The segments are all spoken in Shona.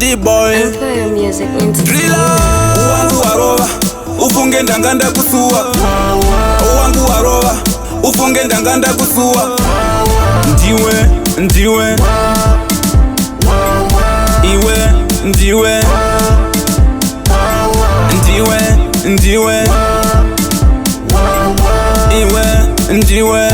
D-boy Driller Wangu warova ufunge ndanganda kusua. Wangu warova ufunge ndanganda kusua. Ndiwe ndiwe iwe ndiwe ndiwe ndiwe iwe ndiwe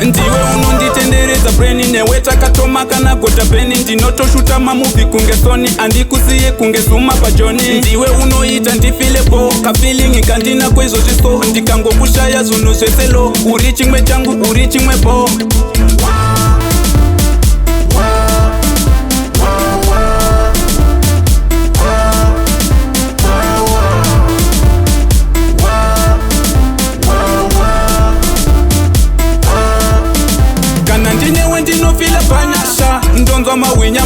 ndiwe unonditendereza breni newe takatoma kana gota peni ndinotoshuta mamuvi kunge soni andikusiye kunge suma pajoni ndiwe unoita ndifilepo kafilingi kandina kwezo zviso ndikangokushaya zunhu zveselo uri chimwe changu uri chimwepo ndinofila panyasha ndonzwa mawinya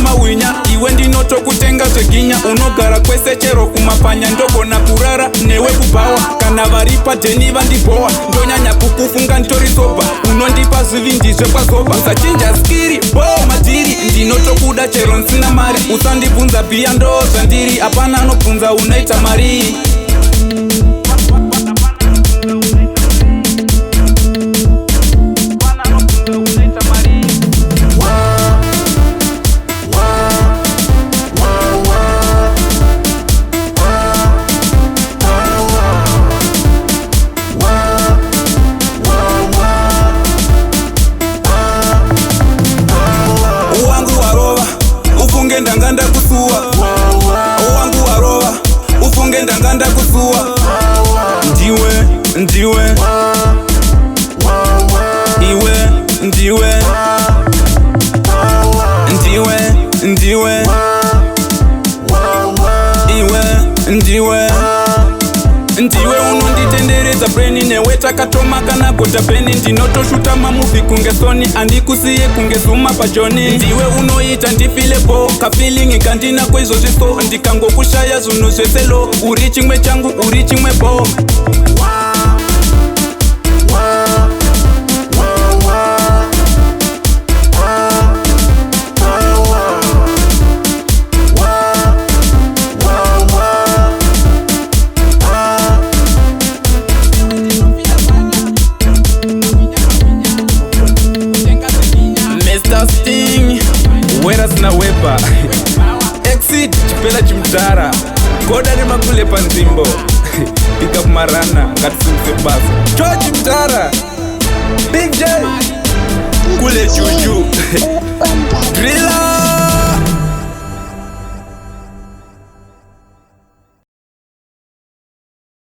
iwe ndinotokutenga zveginya unogara kwese chero kumapanya ndogona kurara newe kubawa kana vari padheni vandibowa ndonyanya kukufunga nditorisoba unondipa zivi ndizve kwazoba usachinja skiri bo madhiri ndinotokuda chero nsina mari usandibvunza bhiya ndo zvandiri hapana anobvunza unoita mari ndanganda kusua. Wangu warova ufunge ndanganda kusua. Ndiwe ndiwe iwe ndiwe ndiwe ndiwe iwe ndiwe ndiwe unonditendereza breni newe takatoma kana gota peni ndinotoshuta mamuvi kunge soni andikusiye kunge zuma pajoni ndiwe unoita ndifilepo kafilingi kandina kwezo zviso ndikangokushaya zunhu zveselo uri chimwe changu uri chimwepo wera sina wepa exit chipela chimtara goda remakule panzimbo pika kumarana ngatisimuse basa cho chimtara big j kule juju